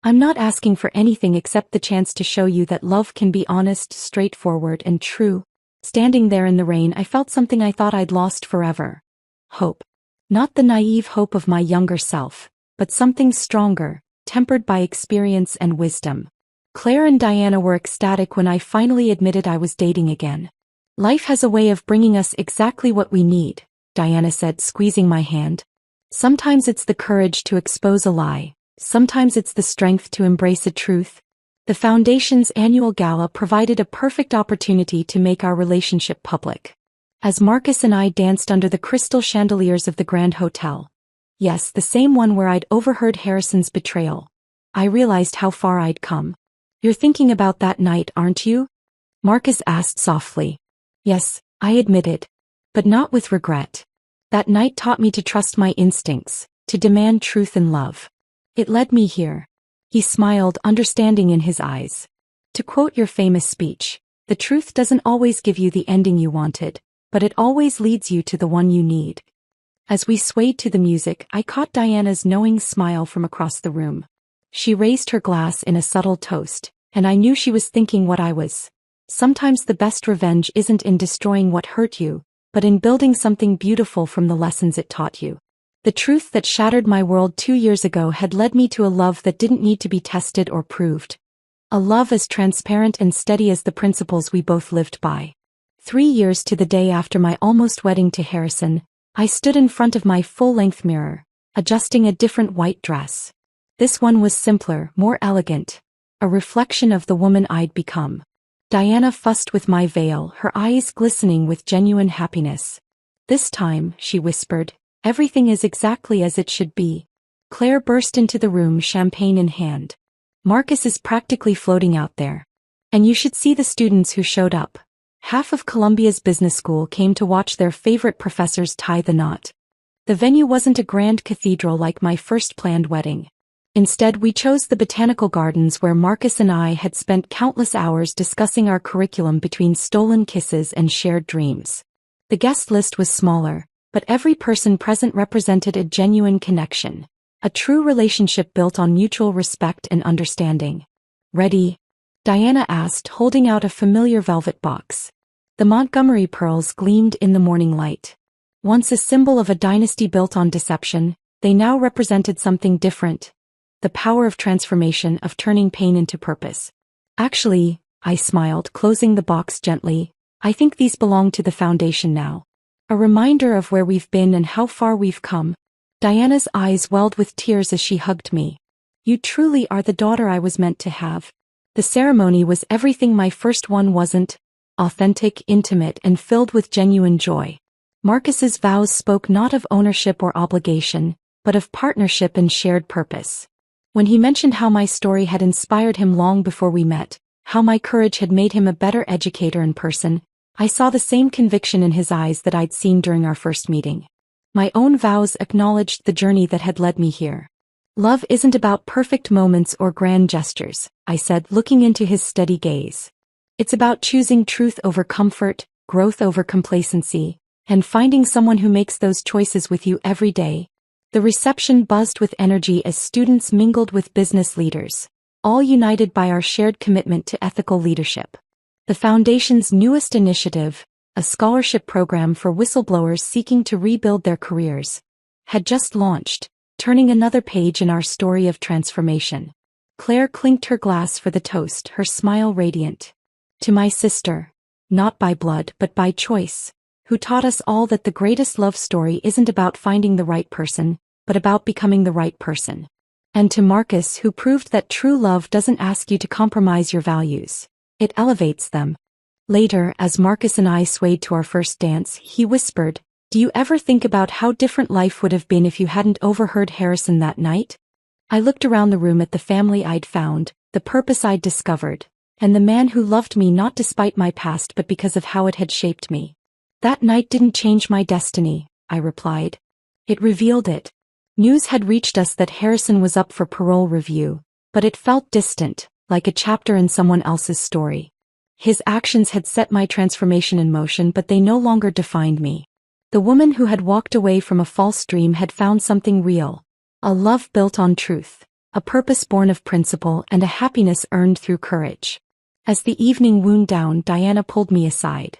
I'm not asking for anything except the chance to show you that love can be honest, straightforward and true. Standing there in the rain I felt something I thought I'd lost forever. Hope. Not the naive hope of my younger self, but something stronger, tempered by experience and wisdom. Claire and Diana were ecstatic when I finally admitted I was dating again. Life has a way of bringing us exactly what we need, Diana said, squeezing my hand. Sometimes it's the courage to expose a lie, sometimes it's the strength to embrace a truth. The Foundation's annual gala provided a perfect opportunity to make our relationship public. As Marcus and I danced under the crystal chandeliers of the Grand Hotel. Yes, the same one where I'd overheard Harrison's betrayal. I realized how far I'd come. You're thinking about that night, aren't you? Marcus asked softly. Yes, I admitted. But not with regret. That night taught me to trust my instincts, to demand truth and love. It led me here. He smiled, understanding in his eyes. To quote your famous speech, the truth doesn't always give you the ending you wanted, but it always leads you to the one you need. As we swayed to the music, I caught Diana's knowing smile from across the room. She raised her glass in a subtle toast, and I knew she was thinking what I was. Sometimes the best revenge isn't in destroying what hurt you, but in building something beautiful from the lessons it taught you. The truth that shattered my world 2 years ago had led me to a love that didn't need to be tested or proved. A love as transparent and steady as the principles we both lived by. 3 years to the day after my almost wedding to Harrison, I stood in front of my full-length mirror, adjusting a different white dress. This one was simpler, more elegant, a reflection of the woman I'd become. Diana fussed with my veil, her eyes glistening with genuine happiness. This time, she whispered, everything is exactly as it should be. Claire burst into the room, champagne in hand. Marcus is practically floating out there. And you should see the students who showed up. Half of Columbia's business school came to watch their favorite professors tie the knot. The venue wasn't a grand cathedral like my first planned wedding. Instead, we chose the botanical gardens where Marcus and I had spent countless hours discussing our curriculum between stolen kisses and shared dreams. The guest list was smaller, but every person present represented a genuine connection, a true relationship built on mutual respect and understanding. Ready? Diana asked, holding out a familiar velvet box. The Montgomery pearls gleamed in the morning light. Once a symbol of a dynasty built on deception, they now represented something different. The power of transformation, of turning pain into purpose. Actually, I smiled, closing the box gently, I think these belong to the Foundation now. A reminder of where we've been and how far we've come. Diana's eyes welled with tears as she hugged me. You truly are the daughter I was meant to have. The ceremony was everything my first one wasn't, authentic, intimate, and filled with genuine joy. Marcus's vows spoke not of ownership or obligation, but of partnership and shared purpose. When he mentioned how my story had inspired him long before we met, how my courage had made him a better educator in person, I saw the same conviction in his eyes that I'd seen during our first meeting. My own vows acknowledged the journey that had led me here. Love isn't about perfect moments or grand gestures, I said, looking into his steady gaze. It's about choosing truth over comfort, growth over complacency, and finding someone who makes those choices with you every day. The reception buzzed with energy as students mingled with business leaders, all united by our shared commitment to ethical leadership. The Foundation's newest initiative, a scholarship program for whistleblowers seeking to rebuild their careers, had just launched, turning another page in our story of transformation. Claire clinked her glass for the toast, her smile radiant. To my sister, not by blood but by choice, who taught us all that the greatest love story isn't about finding the right person, but about becoming the right person. And to Marcus, who proved that true love doesn't ask you to compromise your values, it elevates them. Later, as Marcus and I swayed to our first dance, he whispered, "Do you ever think about how different life would have been if you hadn't overheard Harrison that night?" I looked around the room at the family I'd found, the purpose I'd discovered, and the man who loved me not despite my past but because of how it had shaped me. That night didn't change my destiny, I replied. It revealed it. News had reached us that Harrison was up for parole review, but it felt distant, like a chapter in someone else's story. His actions had set my transformation in motion, but they no longer defined me. The woman who had walked away from a false dream had found something real. A love built on truth, a purpose born of principle, and a happiness earned through courage. As the evening wound down, Diana pulled me aside.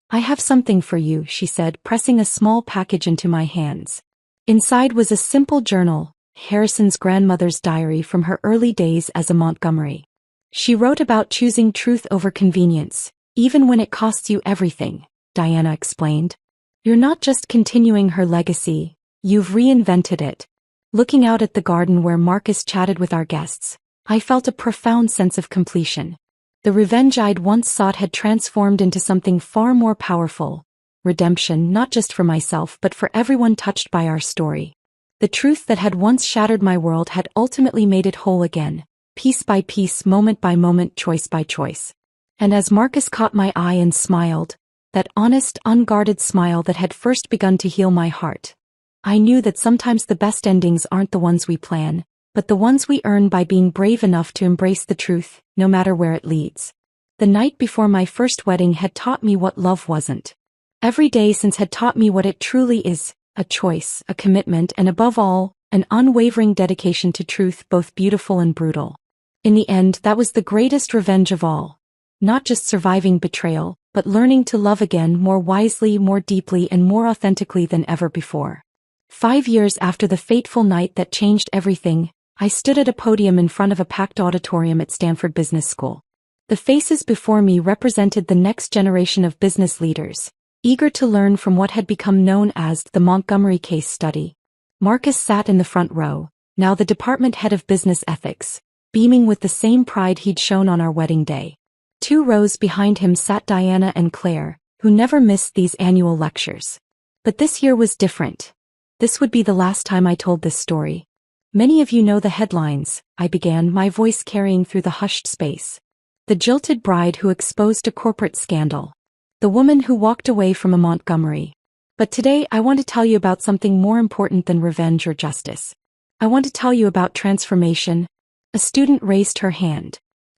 "I have something for you," she said, pressing a small package into my hands. Inside was a simple journal, Harrison's grandmother's diary from her early days as a Montgomery. She wrote about choosing truth over convenience, even when it costs you everything, Diana explained. "You're not just continuing her legacy, you've reinvented it." Looking out at the garden where Marcus chatted with our guests, I felt a profound sense of completion. The revenge I'd once sought had transformed into something far more powerful. Redemption, not just for myself but for everyone touched by our story. The truth that had once shattered my world had ultimately made it whole again, piece by piece, moment by moment, choice by choice. And as Marcus caught my eye and smiled, that honest, unguarded smile that had first begun to heal my heart, I knew that sometimes the best endings aren't the ones we plan, but the ones we earn by being brave enough to embrace the truth, no matter where it leads. The night before my first wedding had taught me what love wasn't. Every day since had taught me what it truly is, a choice, a commitment, and above all, an unwavering dedication to truth, both beautiful and brutal. In the end, that was the greatest revenge of all. Not just surviving betrayal, but learning to love again, more wisely, more deeply, and more authentically than ever before. 5 years after the fateful night that changed everything, I stood at a podium in front of a packed auditorium at Stanford Business School. The faces before me represented the next generation of business leaders, eager to learn from what had become known as the Montgomery case study. Marcus sat in the front row, now the department head of business ethics, beaming with the same pride he'd shown on our wedding day. 2 rows behind him sat Diana and Claire, who never missed these annual lectures. But this year was different. This would be the last time I told this story. "Many of you know the headlines," I began, my voice carrying through the hushed space. "The jilted bride who exposed a corporate scandal. The woman who walked away from a Montgomery. But today I want to tell you about something more important than revenge or justice. I want to tell you about transformation." A student raised her hand.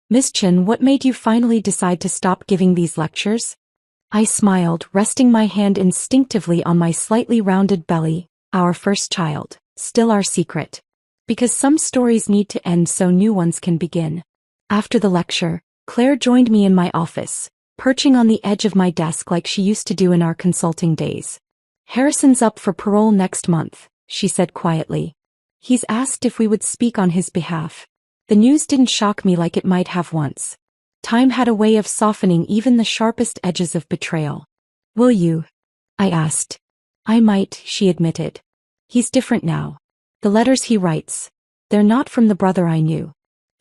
"Miss Chin, what made you finally decide to stop giving these lectures?" I smiled, resting my hand instinctively on my slightly rounded belly. "Our first child, still our secret. Because some stories need to end so new ones can begin." After the lecture, Claire joined me in my office, perching on the edge of my desk like she used to do in our consulting days. "Harrison's up for parole next month," she said quietly. "He's asked if we would speak on his behalf." The news didn't shock me like it might have once. Time had a way of softening even the sharpest edges of betrayal. "Will you?" I asked. "I might," she admitted. "He's different now. The letters he writes, they're not from the brother I knew.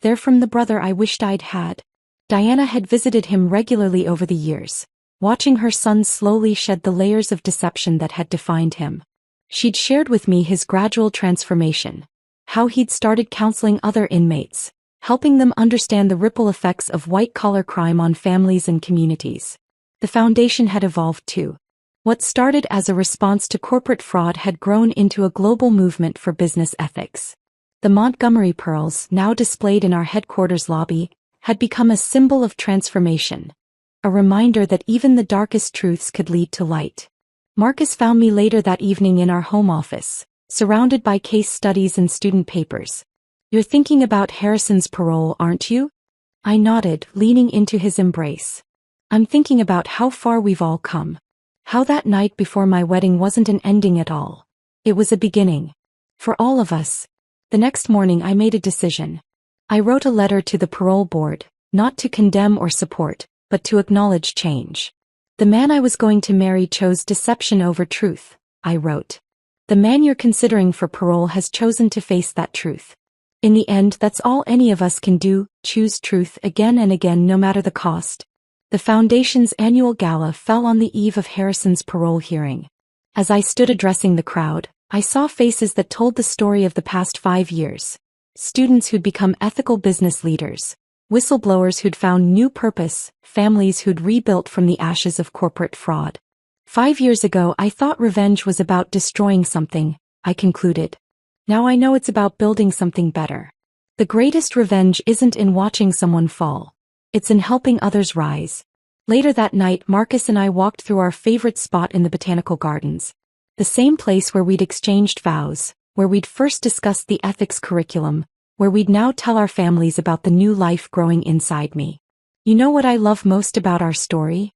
They're from the brother I wished I'd had." Diana had visited him regularly over the years, watching her son slowly shed the layers of deception that had defined him. She'd shared with me his gradual transformation, how he'd started counseling other inmates, helping them understand the ripple effects of white-collar crime on families and communities. The foundation had evolved too. What started as a response to corporate fraud had grown into a global movement for business ethics. The Montgomery pearls, now displayed in our headquarters lobby, had become a symbol of transformation, a reminder that even the darkest truths could lead to light. Marcus found me later that evening in our home office, surrounded by case studies and student papers. "You're thinking about Harrison's parole, aren't you?" I nodded, leaning into his embrace. "I'm thinking about how far we've all come. How that night before my wedding wasn't an ending at all. It was a beginning. For all of us." The next morning I made a decision. I wrote a letter to the parole board, not to condemn or support, but to acknowledge change. "The man I was going to marry chose deception over truth," I wrote. "The man you're considering for parole has chosen to face that truth. In the end, that's all any of us can do, choose truth again and again, no matter the cost." The Foundation's annual gala fell on the eve of Harrison's parole hearing. As I stood addressing the crowd, I saw faces that told the story of the past 5 years. Students who'd become ethical business leaders, whistleblowers who'd found new purpose, families who'd rebuilt from the ashes of corporate fraud. 5 years ago I thought revenge was about destroying something, I concluded. Now I know it's about building something better. The greatest revenge isn't in watching someone fall. It's in helping others rise. Later that night Marcus and I walked through our favorite spot in the botanical gardens. The same place where we'd exchanged vows, where we'd first discussed the ethics curriculum, where we'd now tell our families about the new life growing inside me. You know what I love most about our story?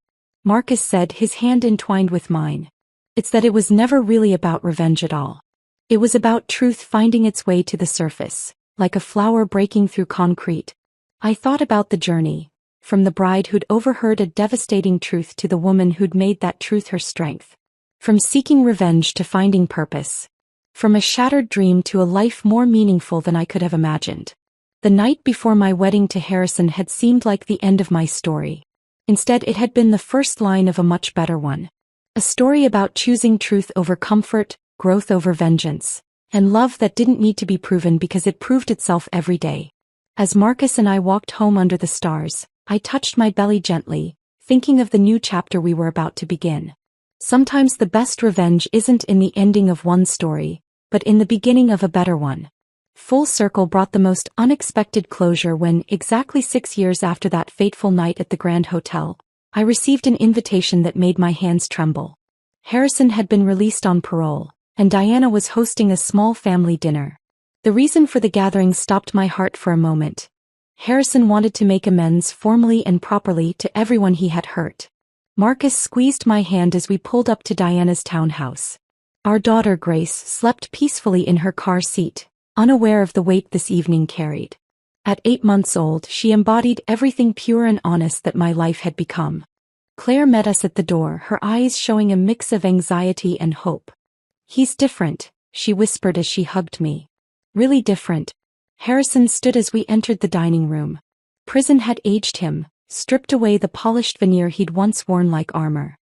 Marcus said, his hand entwined with mine. It's that it was never really about revenge at all. It was about truth finding its way to the surface, like a flower breaking through concrete. I thought about the journey, from the bride who'd overheard a devastating truth to the woman who'd made that truth her strength. From seeking revenge to finding purpose. From a shattered dream to a life more meaningful than I could have imagined. The night before my wedding to Harrison had seemed like the end of my story. Instead, it had been the first line of a much better one. A story about choosing truth over comfort, growth over vengeance, and love that didn't need to be proven because it proved itself every day. As Marcus and I walked home under the stars, I touched my belly gently, thinking of the new chapter we were about to begin. Sometimes the best revenge isn't in the ending of one story, but in the beginning of a better one. Full circle brought the most unexpected closure when, exactly 6 years after that fateful night at the Grand Hotel, I received an invitation that made my hands tremble. Harrison had been released on parole, and Diana was hosting a small family dinner. The reason for the gathering stopped my heart for a moment. Harrison wanted to make amends formally and properly to everyone he had hurt. Marcus squeezed my hand as we pulled up to Diana's townhouse. Our daughter Grace slept peacefully in her car seat, unaware of the weight this evening carried. At 8 months old, she embodied everything pure and honest that my life had become. Claire met us at the door, her eyes showing a mix of anxiety and hope. "He's different," she whispered as she hugged me. "Really different." Harrison stood as we entered the dining room. Prison had aged him, stripped away the polished veneer he'd once worn like armor.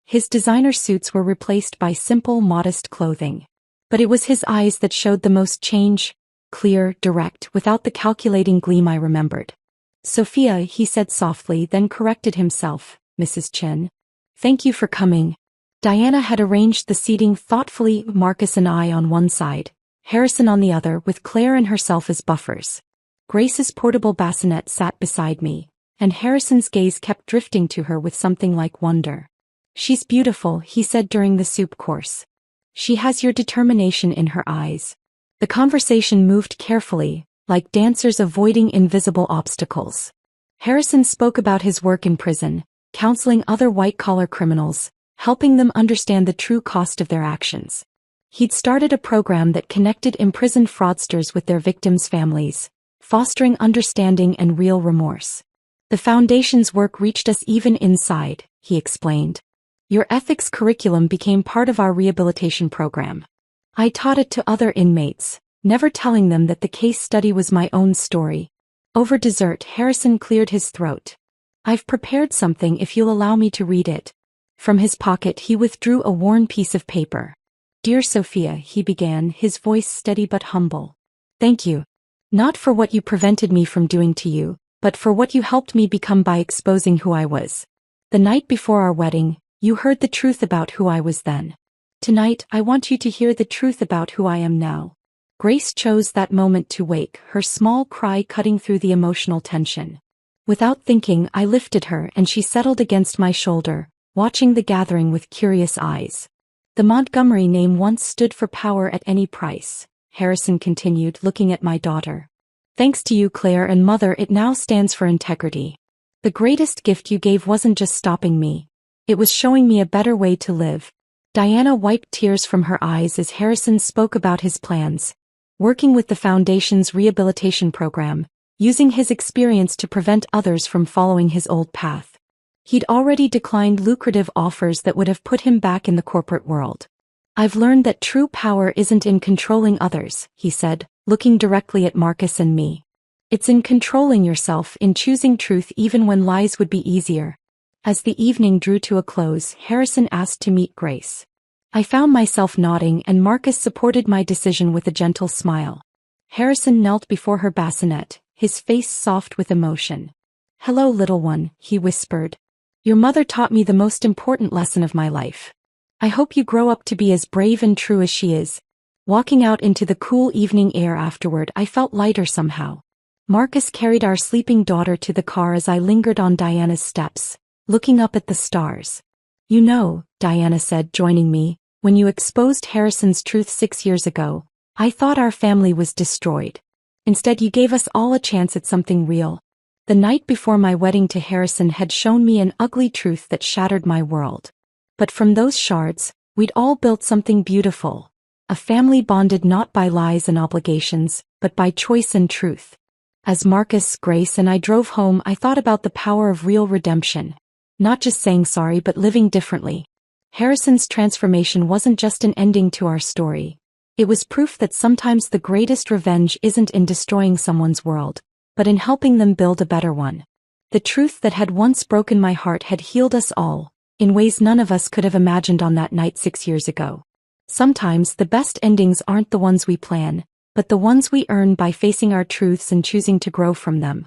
His designer suits were replaced by simple, modest clothing. But it was his eyes that showed the most change, clear, direct, without the calculating gleam I remembered. "Sophia," he said softly, then corrected himself, "Mrs. Chen. Thank you for coming." Diana had arranged the seating thoughtfully, Marcus and I on one side, Harrison on the other, with Claire and herself as buffers. Grace's portable bassinet sat beside me, and Harrison's gaze kept drifting to her with something like wonder. "She's beautiful," he said during the soup course. "She has your determination in her eyes." The conversation moved carefully, like dancers avoiding invisible obstacles. Harrison spoke about his work in prison, counseling other white-collar criminals, helping them understand the true cost of their actions. He'd started a program that connected imprisoned fraudsters with their victims' families, fostering understanding and real remorse. "The Foundation's work reached us even inside," he explained. "Your ethics curriculum became part of our rehabilitation program. I taught it to other inmates, never telling them that the case study was my own story." Over dessert, Harrison cleared his throat. "I've prepared something if you'll allow me to read it." From his pocket he withdrew a worn piece of paper. "Dear Sophia," he began, his voice steady but humble. "Thank you. Not for what you prevented me from doing to you, but for what you helped me become by exposing who I was. The night before our wedding, you heard the truth about who I was then. Tonight, I want you to hear the truth about who I am now." Grace chose that moment to wake, her small cry cutting through the emotional tension. Without thinking, I lifted her and she settled against my shoulder, watching the gathering with curious eyes. "The Montgomery name once stood for power at any price," Harrison continued, looking at my daughter. "Thanks to you, Claire, and Mother, it now stands for integrity. The greatest gift you gave wasn't just stopping me. It was showing me a better way to live." Diana wiped tears from her eyes as Harrison spoke about his plans, working with the Foundation's rehabilitation program, using his experience to prevent others from following his old path. He'd already declined lucrative offers that would have put him back in the corporate world. "I've learned that true power isn't in controlling others," he said, looking directly at Marcus and me. "It's in controlling yourself, in choosing truth even when lies would be easier." As the evening drew to a close, Harrison asked to meet Grace. I found myself nodding and Marcus supported my decision with a gentle smile. Harrison knelt before her bassinet, his face soft with emotion. "Hello, little one," he whispered. "Your mother taught me the most important lesson of my life. I hope you grow up to be as brave and true as she is. Walking out into the cool evening air afterward, I felt lighter somehow. Marcus carried our sleeping daughter to the car as I lingered on Diana's steps, looking up at the stars. You know, Diana said, joining me, when you exposed Harrison's truth 6 years ago, I thought our family was destroyed. Instead, you gave us all a chance at something real. The night before my wedding to Harrison had shown me an ugly truth that shattered my world. But from those shards, we'd all built something beautiful. A family bonded not by lies and obligations, but by choice and truth. As Marcus, Grace, and I drove home, I thought about the power of real redemption. Not just saying sorry, but living differently. Harrison's transformation wasn't just an ending to our story. It was proof that sometimes the greatest revenge isn't in destroying someone's world, but in helping them build a better one. The truth that had once broken my heart had healed us all, in ways none of us could have imagined on that night 6 years ago. Sometimes the best endings aren't the ones we plan, but the ones we earn by facing our truths and choosing to grow from them.